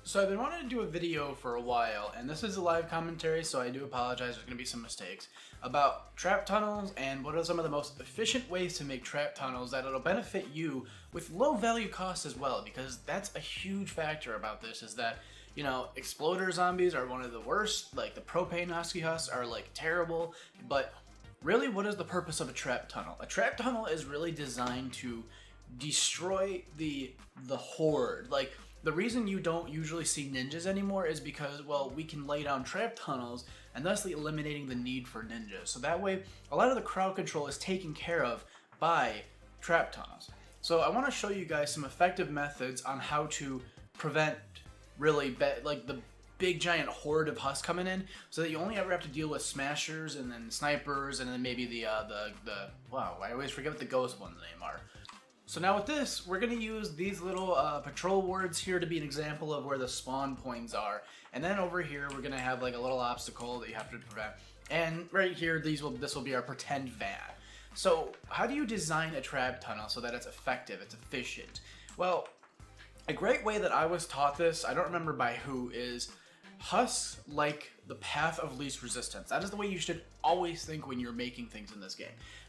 So I've been wanting to do a video for a while, and this is a live commentary, so I do apologize, there's going to be some mistakes, about trap tunnels and what are some of the most efficient ways to make trap tunnels that'll benefit you with low value costs as well, because that's a huge factor about this, is that, you know, exploder zombies are one of the worst, like the propane husks are like terrible, but really what is the purpose of a trap tunnel? A trap tunnel is really designed to destroy the horde. Like, the reason you don't usually see ninjas anymore is because, well, we can lay down trap tunnels and thusly eliminating the need for ninjas. So that way, a lot of the crowd control is taken care of by trap tunnels. So I want to show you guys some effective methods on how to prevent really like the big giant horde of husks coming in, so that you only ever have to deal with smashers and then snipers and then maybe the wow, I always forget what the ghost one's name are. So now with this, we're going to use these little patrol wards here to be an example of where the spawn points are. And then over here, we're going to have like a little obstacle that you have to prevent. And right here, this will be our pretend van. So how do you design a trap tunnel so that it's effective, it's efficient? Well, a great way that I was taught this, I don't remember by who, is husks like the path of least resistance. That is the way you should always think when you're making things in this game.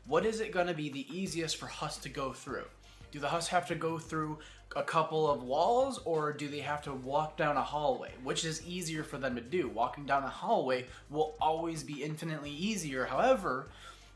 What is it going to be the easiest for husks to go through? Do the husks have to go through a couple of walls, or do they have to walk down a hallway? Which is easier for them to do? Walking down a hallway will always be infinitely easier. However,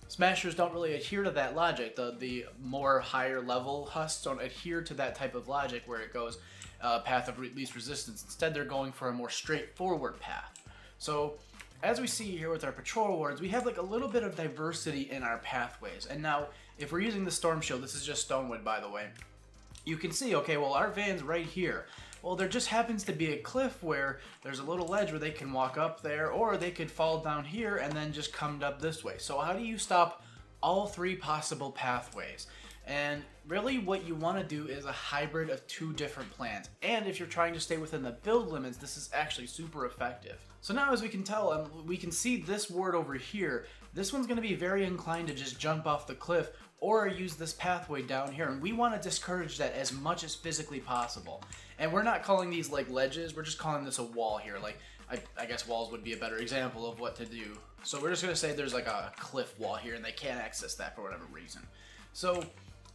smashers don't really adhere to that logic. The more higher level husks don't adhere to that type of logic where it goes path of least resistance. Instead, they're going for a more straightforward path. So as we see here with our patrol wards, we have like a little bit of diversity in our pathways. And now, if we're using the storm shield, this is just stonewood, by the way, you can see, okay, well, our van's right here. Well, there just happens to be a cliff where there's a little ledge where they can walk up there, or they could fall down here and then just come up this way. So how do you stop all three possible pathways? And really what you want to do is a hybrid of two different plans. And if you're trying to stay within the build limits, this is actually super effective. So now, as we can tell, we can see this ward over here. This one's going to be very inclined to just jump off the cliff or use this pathway down here. And we want to discourage that as much as physically possible. And we're not calling these like ledges, we're just calling this a wall here. Like, I guess walls would be a better example of what to do. So we're just going to say there's like a cliff wall here and they can't access that for whatever reason. So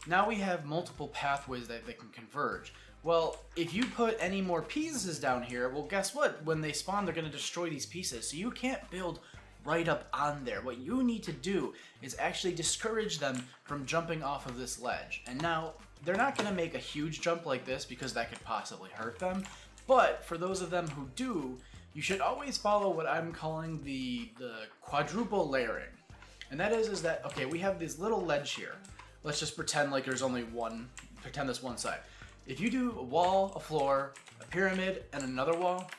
now we have multiple pathways that they can converge. Well, if you put any more pieces down here, well, guess what? When they spawn, they're going to destroy these pieces. So you can't build right up on there. What you need to do is actually discourage them from jumping off of this ledge. And now, they're not going to make a huge jump like this because that could possibly hurt them. But for those of them who do, you should always follow what I'm calling the quadruple layering. And that is that, okay, we have this little ledge here. Let's just pretend like there's only one, pretend this one side. If you do a wall, a floor, a pyramid, and another wall,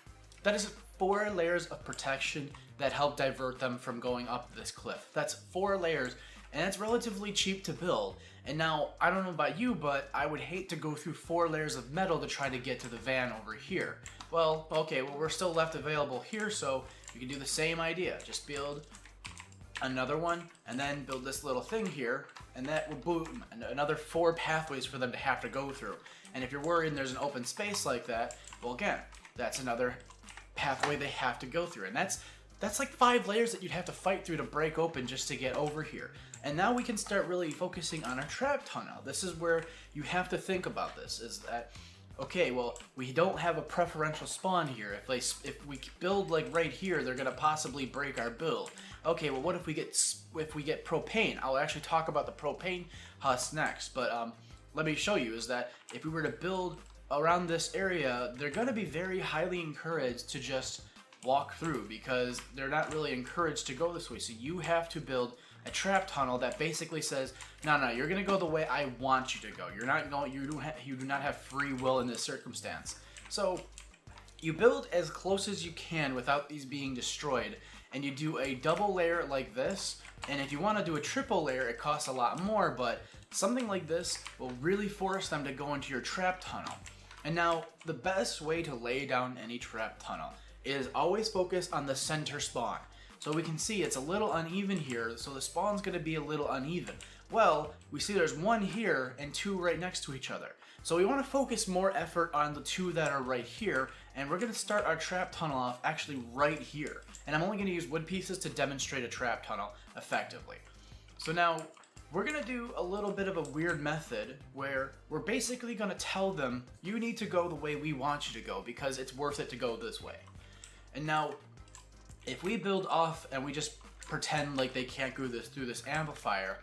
that is 4 layers of protection that help divert them from going up this cliff. That's 4 layers, and it's relatively cheap to build. And now, I don't know about you, but I would hate to go through 4 layers of metal to try to get to the van over here. Well, okay, well, we're still left available here, so you can do the same idea. Just build another one, and then build this little thing here, and that will boom, another 4 pathways for them to have to go through. And if you're worried there's an open space like that, well, again, that's another pathway they have to go through. And that's like 5 layers that you'd have to fight through to break open just to get over here. And now we can start really focusing on our trap tunnel. This is where you have to think about this, is that, okay, well, we don't have a preferential spawn here. If we build like right here, they're gonna possibly break our build. Okay, well, what if we get propane? I'll actually talk about the propane husks next, but let me show you is that if we were to build around this area, they're gonna be very highly encouraged to just walk through because they're not really encouraged to go this way. So you have to build a trap tunnel that basically says, no, you're gonna go the way I want you to go. You're not going. You do not have free will in this circumstance. So you build as close as you can without these being destroyed, and you do a double layer like this. And if you want to do a triple layer, it costs a lot more, but something like this will really force them to go into your trap tunnel. And now, the best way to lay down any trap tunnel is always focus on the center spawn. So we can see it's a little uneven here, so the spawn's going to be a little uneven. Well, we see there's 1 here and 2 right next to each other. So we want to focus more effort on the two that are right here, and we're going to start our trap tunnel off actually right here. And I'm only going to use wood pieces to demonstrate a trap tunnel effectively. So now we're going to do a little bit of a weird method where we're basically going to tell them, you need to go the way we want you to go because it's worth it to go this way. And now if we build off and we just pretend like they can't go through this amplifier,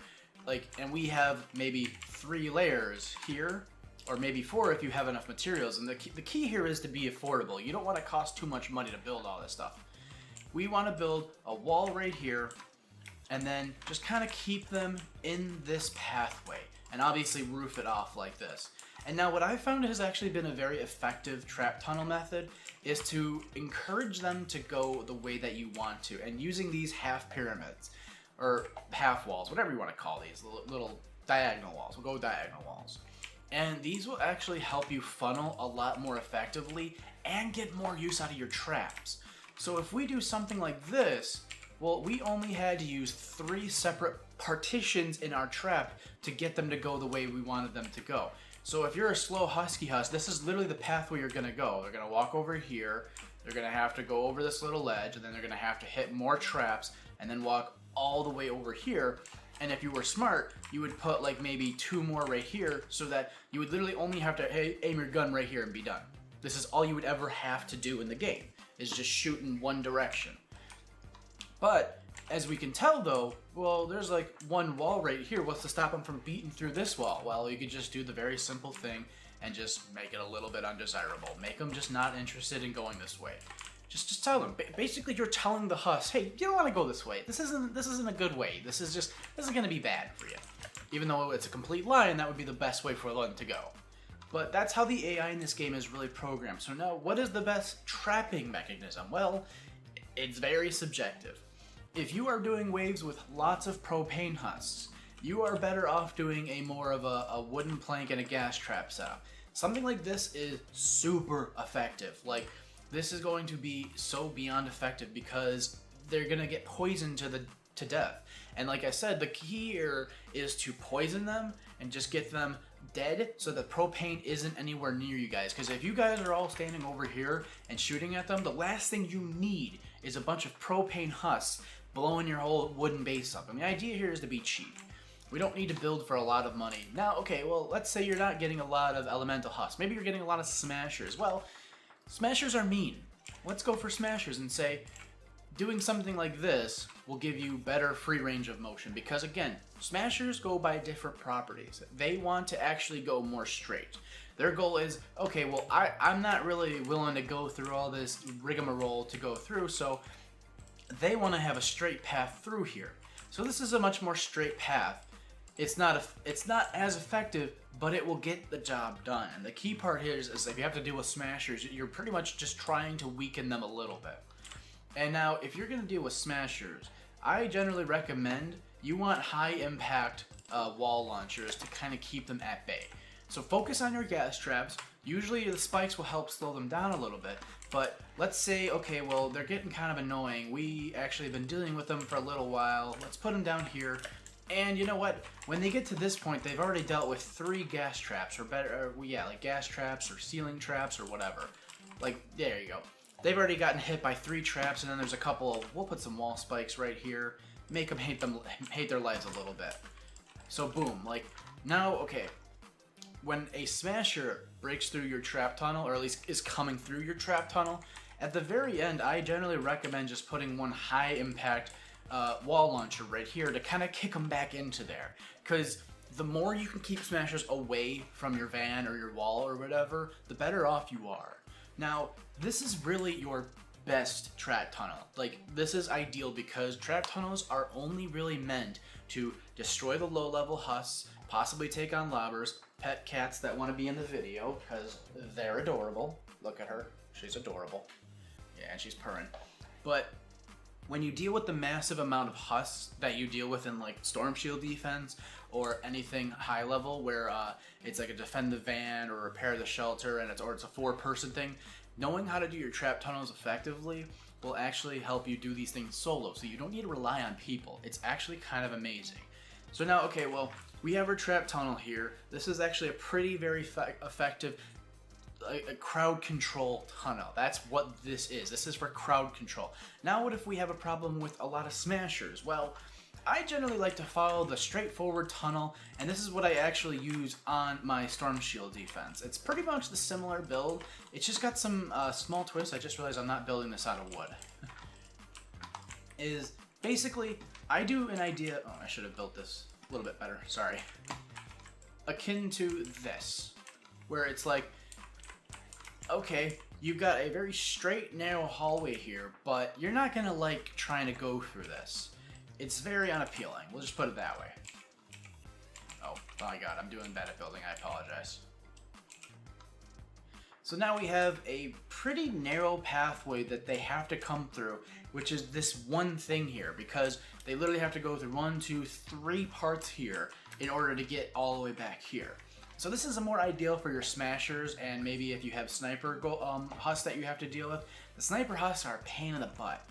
and we have maybe 3 layers here, or maybe 4 if you have enough materials. And the key here is to be affordable. You don't want to cost too much money to build all this stuff. We want to build a wall right here, and then just kind of keep them in this pathway, and obviously roof it off like this. And now what I found has actually been a very effective trap tunnel method is to encourage them to go the way that you want to, and using these half pyramids, or half walls, whatever you want to call these, little diagonal walls. We'll go diagonal walls. And these will actually help you funnel a lot more effectively and get more use out of your traps. So if we do something like this, well, we only had to use 3 separate partitions in our trap to get them to go the way we wanted them to go. So if you're a slow husky husk, this is literally the pathway you're gonna go. They're gonna walk over here, they're gonna have to go over this little ledge, and then they're gonna have to hit more traps, and then walk all the way over here. And if you were smart, you would put like maybe 2 more right here, so that you would literally only have to aim your gun right here and be done. This is all you would ever have to do in the game, is just shoot in one direction. But as we can tell though, well, there's like one wall right here. What's to stop them from beating through this wall? Well, you could just do the very simple thing and just make it a little bit undesirable. Make them just not interested in going this way. Just tell them. Basically, you're telling the husk, hey, you don't want to go this way. This isn't a good way. This is going to be bad for you. Even though it's a complete lie, and that would be the best way for them to go. But that's how the AI in this game is really programmed. So now, what is the best trapping mechanism? Well, it's very subjective. If you are doing waves with lots of propane husks, you are better off doing a more of a wooden plank and a gas trap setup. Something like this is super effective. Like, this is going to be so beyond effective because they're gonna get poisoned to death. And like I said, the key here is to poison them and just get them dead so the propane isn't anywhere near you guys. Because if you guys are all standing over here and shooting at them, the last thing you need is a bunch of propane husks blowing your whole wooden base up. And the idea here is to be cheap. We don't need to build for a lot of money. Now, okay, well, let's say you're not getting a lot of elemental husks. Maybe you're getting a lot of smashers. Well, smashers are mean. Let's go for smashers and say, doing something like this will give you better free range of motion, because again, smashers go by different properties. They want to actually go more straight. Their goal is, okay, well, I'm not really willing to go through all this rigmarole to go through, so they want to have a straight path through here. So this is a much more straight path. It's not as effective, but it will get the job done. And the key part here is if you have to deal with smashers, you're pretty much just trying to weaken them a little bit. And now, if you're going to deal with smashers, I generally recommend you want high impact wall launchers to kind of keep them at bay. So focus on your gas traps. Usually the spikes will help slow them down a little bit. But let's say, okay, well, they're getting kind of annoying. We actually have been dealing with them for a little while. Let's put them down here. And you know what? When they get to this point, they've already dealt with 3 gas traps, or better, like gas traps or ceiling traps or whatever. Like, there you go. They've already gotten hit by 3 traps, and then there's a couple of, we'll put some wall spikes right here, make them hate their lives a little bit. So boom, like, now, okay, when a smasher breaks through your trap tunnel, or at least is coming through your trap tunnel, at the very end, I generally recommend just putting one high impact wall launcher right here to kind of kick them back into there. Because the more you can keep smashers away from your van or your wall or whatever, the better off you are. Now, this is really your best trap tunnel. Like, this is ideal because trap tunnels are only really meant to destroy the low-level husks, possibly take on lobbers, pet cats that want to be in the video because they're adorable. Look at her. She's adorable. Yeah, and she's purring. But when you deal with the massive amount of husks that you deal with in like Storm Shield defense or anything high level where it's like a defend the van or repair the shelter and it's a 4-person thing, knowing how to do your trap tunnels effectively will actually help you do these things solo, so you don't need to rely on people. It's actually kind of amazing. So now, okay, well, we have our trap tunnel here. This is actually a pretty very effective a crowd control tunnel. That's what this is. This is for crowd control. Now what if we have a problem with a lot of smashers? Well, I generally like to follow the straightforward tunnel, and this is what I actually use on my Storm Shield defense. It's pretty much the similar build. It's just got some small twists. I just realized I'm not building this out of wood. Is basically, I do an idea, oh, I should have built this a little bit better, sorry. Akin to this, where it's like, okay, you've got a very straight, narrow hallway here, but you're not gonna like trying to go through this. It's very unappealing. We'll just put it that way. Oh my god, I'm doing bad at building. I apologize. So now we have a pretty narrow pathway that they have to come through, which is this one thing here, because they literally have to go through 1, 2, 3 parts here in order to get all the way back here. So this is a more ideal for your smashers, and maybe if you have sniper husks that you have to deal with. The sniper husks are a pain in the butt,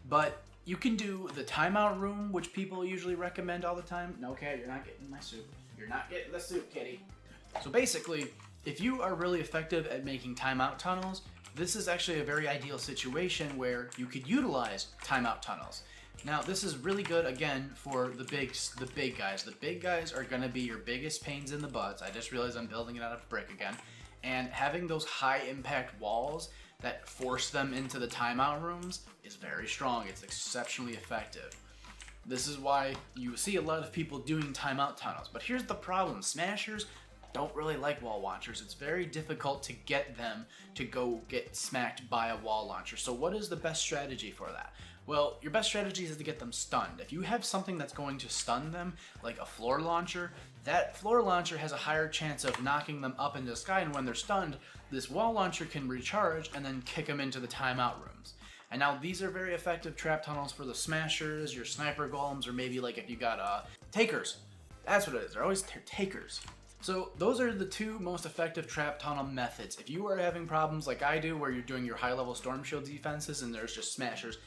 but you can do the timeout room, which people usually recommend all the time. No, okay, you're not getting my soup. You're not getting the soup, kitty. So basically, if you are really effective at making timeout tunnels, this is actually a very ideal situation where you could utilize timeout tunnels. Now, this is really good, again, for the big guys. The big guys are going to be your biggest pains in the butts. I just realized I'm building it out of brick again. And having those high impact walls that force them into the timeout rooms is very strong. It's exceptionally effective. This is why you see a lot of people doing timeout tunnels. But here's the problem. Smashers don't really like wall launchers. It's very difficult to get them to go get smacked by a wall launcher. So what is the best strategy for that? Well, your best strategy is to get them stunned. If you have something that's going to stun them, like a floor launcher, that floor launcher has a higher chance of knocking them up into the sky, and when they're stunned, this wall launcher can recharge and then kick them into the timeout rooms. And now these are very effective trap tunnels for the smashers, your sniper golems, or maybe like if you got takers. That's what it is. They're always takers. So those are the 2 most effective trap tunnel methods. If you are having problems like I do, where you're doing your high-level Storm Shield defenses and there's just smashers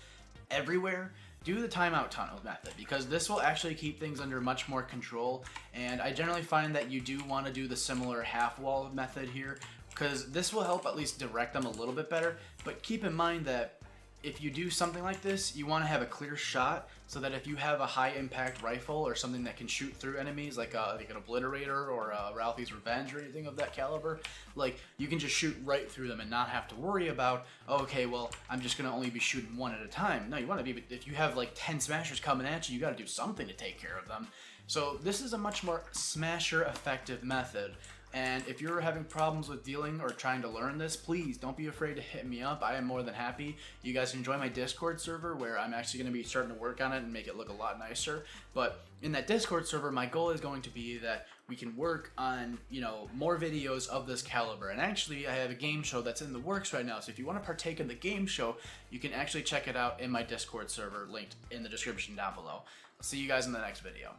everywhere, do the timeout tunnel method, because this will actually keep things under much more control. And I generally find that you do want to do the similar half wall method here, because this will help at least direct them a little bit better. But keep in mind that if you do something like this, you want to have a clear shot, so that if you have a high impact rifle or something that can shoot through enemies, like an obliterator or Ralphie's Revenge or anything of that caliber, like you can just shoot right through them and not have to worry about, oh, okay, well, I'm just gonna only be shooting one at a time. No, you want to be, if you have like 10 smashers coming at you, you got to do something to take care of them. So this is a much more smasher effective method. And if you're having problems with dealing or trying to learn this, please don't be afraid to hit me up. I am more than happy. You guys can join my Discord server, where I'm actually going to be starting to work on it and make it look a lot nicer. But in that Discord server, my goal is going to be that we can work on, you know, more videos of this caliber. And actually, I have a game show that's in the works right now. So if you want to partake in the game show, you can actually check it out in my Discord server, linked in the description down below. I'll see you guys in the next video.